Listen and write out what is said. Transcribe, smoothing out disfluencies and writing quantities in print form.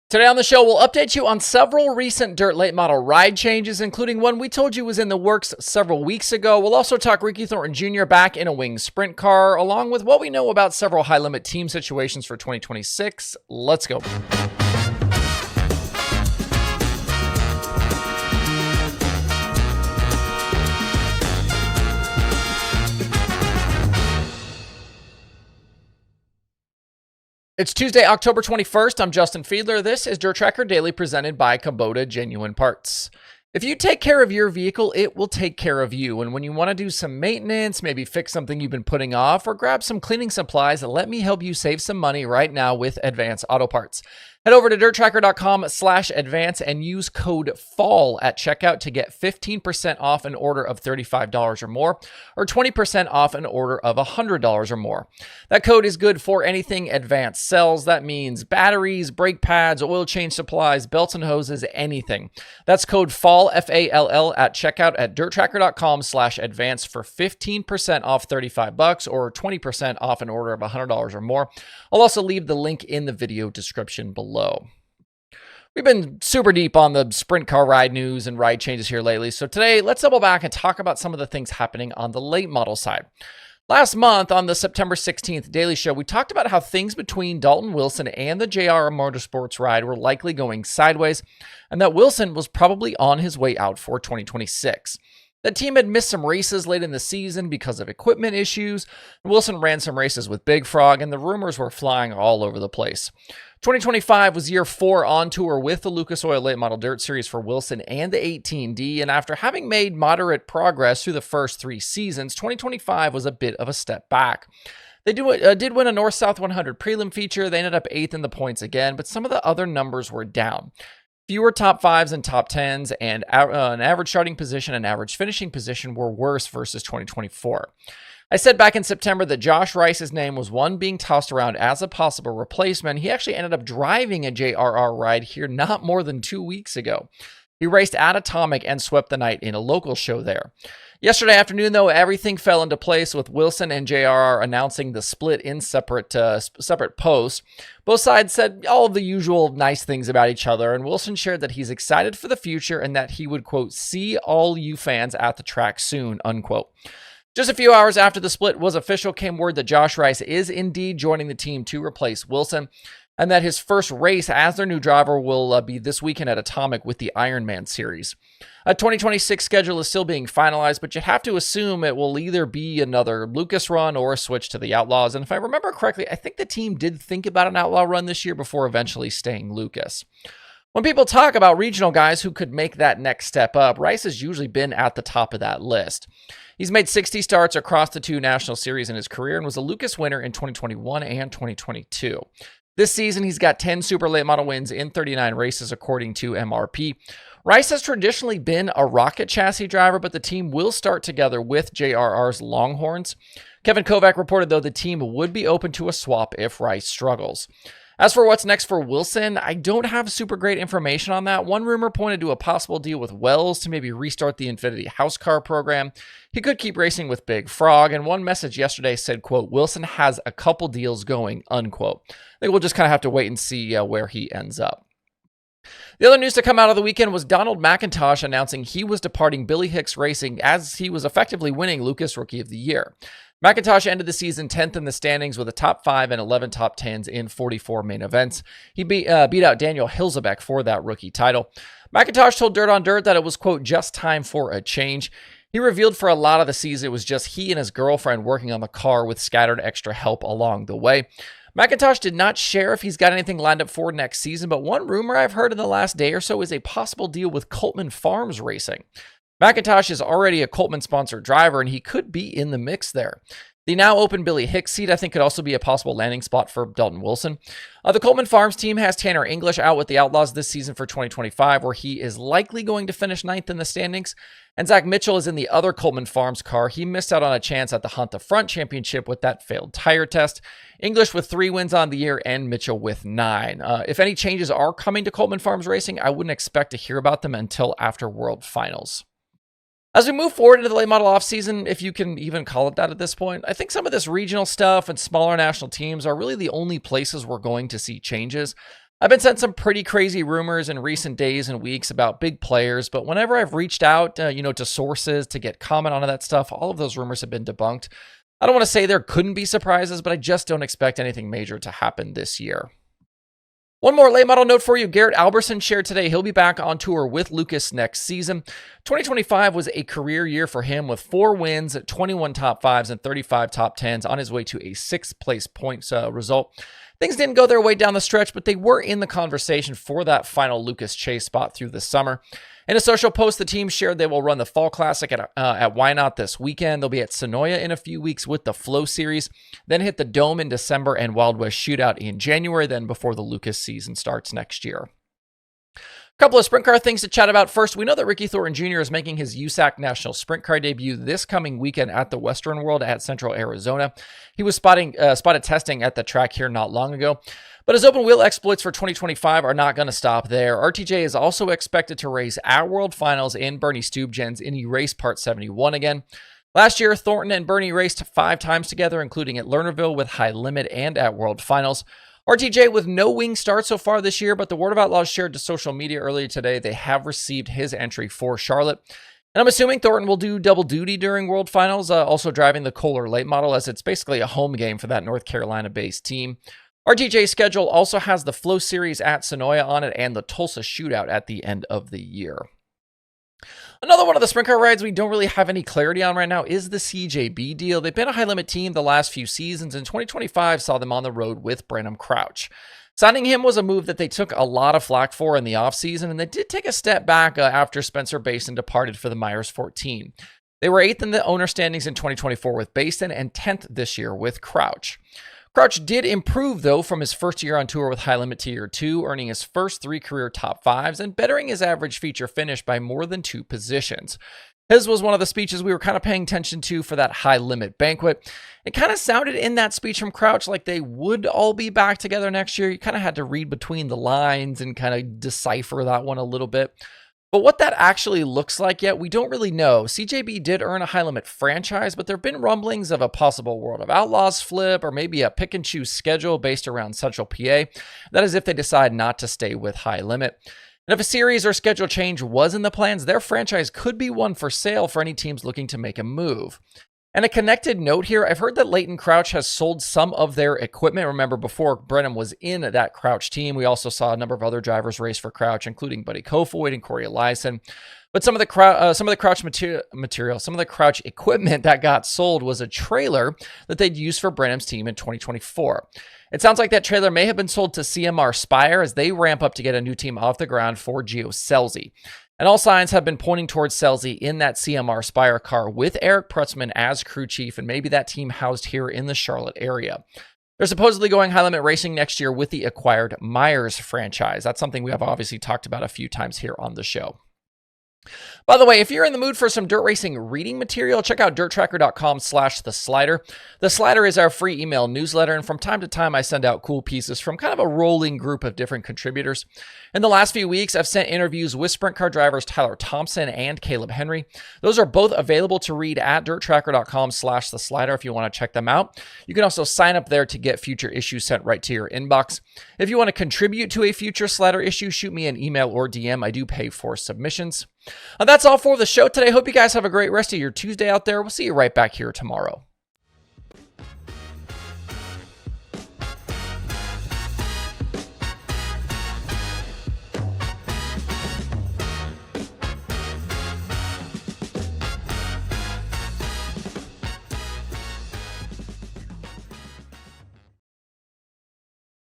Today on the show, we'll update you on several recent dirt late model ride changes, including one we told you was in the works several weeks ago. We'll also talk Ricky Thornton Jr. back in a winged sprint car, along with what we know about several high limit team situations for 2026. Let's go. It's Tuesday, October 21st. I'm Justin Fiedler. This is DIRTRACKR Daily presented by Kubota Genuine Parts. If you take care of your vehicle, it will take care of you. And when you want to do some maintenance, maybe fix something you've been putting off, or grab some cleaning supplies, let me help you save some money right now with Advance Auto Parts. Head over to DIRTRACKR.com/advance and use code FALL at checkout to get 15% off an order of $35 or more, or 20% off an order of $100 or more. That code is good for anything Advance sells. That means batteries, brake pads, oil change supplies, belts and hoses, anything. That's code FALL, F-A-L-L, at checkout at DIRTRACKR.com/advance for 15% off $35 or 20% off an order of $100 or more. I'll also leave the link in the video description below. We've been super deep on the sprint car ride news and ride changes here lately, so today let's double back and talk about some of the things happening on the late model side. Last month on the September 16th Daily Show, we talked about how things between Dalton Wilson and the JRR Motorsports ride were likely going sideways, and that Wilson was probably on his way out for 2026. The team had missed some races late in the season because of equipment issues. Wilson ran some races with Big Frog, and the rumors were flying all over the place. 2025 was year 4 on tour with the Lucas Oil Late Model Dirt Series for Wilson and the 18D, and after having made moderate progress through the first 3 seasons, 2025 was a bit of a step back. They did win a North-South 100 prelim feature. They ended up 8th in the points again, but some of the other numbers were down. Fewer top 5s and top 10s, and an average starting position and average finishing position were worse versus 2024. I said back in September that Josh Rice's name was one being tossed around as a possible replacement. He actually ended up driving a JRR ride here not more than 2 weeks ago. He raced at Atomic and swept the night in a local show there. Yesterday afternoon, though, everything fell into place with Wilson and JRR announcing the split in separate posts. Both sides said all of the usual nice things about each other, and Wilson shared that he's excited for the future and that he would, quote, see all you fans at the track soon, unquote. Just a few hours after the split was official, came word that Josh Rice is indeed joining the team to replace Wilson, and that his first race as their new driver will be this weekend at Atomic with the Ironman Series. A 2026 schedule is still being finalized, but you have to assume it will either be another Lucas run or a switch to the Outlaws. And if I remember correctly, I think the team did think about an Outlaw run this year before eventually staying Lucas. When people talk about regional guys who could make that next step up, Rice has usually been at the top of that list. He's made 60 starts across the 2 national series in his career and was a Lucas winner in 2021 and 2022. This season, he's got 10 super late model wins in 39 races, according to MRP. Rice has traditionally been a rocket chassis driver, but the team will start together with JRR's Longhorns. Kevin Kovac reported, though, the team would be open to a swap if Rice struggles. As for what's next for Wilson, I don't have super great information on that. One rumor pointed to a possible deal with Wells to maybe restart the Infinity House Car program. He could keep racing with Big Frog, and one message yesterday said, quote, Wilson has a couple deals going, unquote. I think we'll just kind of have to wait and see where he ends up. The other news to come out of the weekend was Donald McIntosh announcing he was departing Billy Hicks Racing as he was effectively winning Lucas Rookie of the Year. McIntosh ended the season 10th in the standings with a top 5 and 11 top 10s in 44 main events. He beat out Daniel Hilzebeck for that rookie title. McIntosh told Dirt on Dirt that it was, quote, just time for a change. He revealed for a lot of the season it was just he and his girlfriend working on the car with scattered extra help along the way. McIntosh did not share if he's got anything lined up for next season, but one rumor I've heard in the last day or so is a possible deal with Coltman Farms Racing. McIntosh is already a Coltman-sponsored driver, and he could be in the mix there. The now open Billy Hicks seat, I think, could also be a possible landing spot for Dalton Wilson. The Coltman Farms team has Tanner English out with the Outlaws this season for 2025, where he is likely going to finish 9th in the standings. And Zach Mitchell is in the other Coltman Farms car. He missed out on a chance at the Hunt the Front Championship with that failed tire test. English with 3 wins on the year and Mitchell with 9. If any changes are coming to Coltman Farms Racing, I wouldn't expect to hear about them until after World Finals. As we move forward into the late model offseason, if you can even call it that at this point, I think some of this regional stuff and smaller national teams are really the only places we're going to see changes. I've been sent some pretty crazy rumors in recent days and weeks about big players, but whenever I've reached out, to sources to get comment on that stuff, all of those rumors have been debunked. I don't want to say there couldn't be surprises, but I just don't expect anything major to happen this year. One more late model note for you. Garrett Alberson shared today he'll be back on tour with Lucas next season. 2025 was a career year for him with 4 wins, 21 top 5s, and 35 top 10s on his way to a 6th place points result. Things didn't go their way down the stretch, but they were in the conversation for that final Lucas Chase spot through the summer. In a social post, the team shared they will run the Fall Classic at Why Not this weekend. They'll be at Sonoya in a few weeks with the Flow Series, then hit the Dome in December and Wild West Shootout in January, then before the Lucas season starts next year. A couple of sprint car things to chat about. First, we know that Ricky Thornton Jr. is making his USAC National Sprint Car debut this coming weekend at the Western World at Central Arizona. He was spotted testing at the track here not long ago. But his open wheel exploits for 2025 are not going to stop there. RTJ is also expected to race at World Finals in Bernie Stubgen's Indy Race Part 71 again. Last year, Thornton and Bernie raced 5 times together, including at Lernerville with High Limit and at World Finals. RTJ with no wing start so far this year, but the Word of Outlaws shared to social media earlier today they have received his entry for Charlotte. And I'm assuming Thornton will do double duty during World Finals, also driving the Kohler late model, as it's basically a home game for that North Carolina-based team. RTJ's schedule also has the Flow Series at Sonoya on it and the Tulsa Shootout at the end of the year. Another one of the sprint car rides we don't really have any clarity on right now is the CJB deal. They've been a high-limit team the last few seasons, and 2025 saw them on the road with Brenham Crouch. Signing him was a move that they took a lot of flack for in the offseason, and they did take a step back after Spencer Basin departed for the Myers 14. They were 8th in the owner standings in 2024 with Basin and 10th this year with Crouch. Crouch did improve, though, from his first year on tour with High Limit Tier 2, earning his first 3 career top 5s and bettering his average feature finish by more than 2 positions. His was one of the speeches we were kind of paying attention to for that High Limit banquet. It kind of sounded in that speech from Crouch like they would all be back together next year. You kind of had to read between the lines and kind of decipher that one a little bit. But what that actually looks like yet, we don't really know. CJB did earn a high-limit franchise, but there have been rumblings of a possible World of Outlaws flip or maybe a pick-and-choose schedule based around Central PA. That is if they decide not to stay with High Limit. And if a series or schedule change was in the plans, their franchise could be one for sale for any teams looking to make a move. And a connected note here, I've heard that Leighton Crouch has sold some of their equipment. Remember, before Brenham was in that Crouch team, we also saw a number of other drivers race for Crouch, including Buddy Kofoid and Corey Eliason. But some of the Crouch material, some of the Crouch equipment that got sold was a trailer that they'd used for Brenham's team in 2024. It sounds like that trailer may have been sold to CMR Spire as they ramp up to get a new team off the ground for Gio Scelzi. And all signs have been pointing towards Scelzi in that CMR Spire car with Eric Prutzman as crew chief and maybe that team housed here in the Charlotte area. They're supposedly going high limit racing next year with the acquired Myers franchise. That's something we have obviously talked about a few times here on the show. By the way, if you're in the mood for some dirt racing reading material, check out DIRTRACKR.com/theslider. The Slider is our free email newsletter, and from time to time, I send out cool pieces from kind of a rolling group of different contributors. In the last few weeks, I've sent interviews with sprint car drivers Tyler Thompson and Caleb Henry. Those are both available to read at DIRTRACKR.com/theslider if you want to check them out. You can also sign up there to get future issues sent right to your inbox. If you want to contribute to a future Slider issue, shoot me an email or DM. I do pay for submissions. That's all for the show today. Hope you guys have a great rest of your Tuesday out there. We'll see you right back here tomorrow.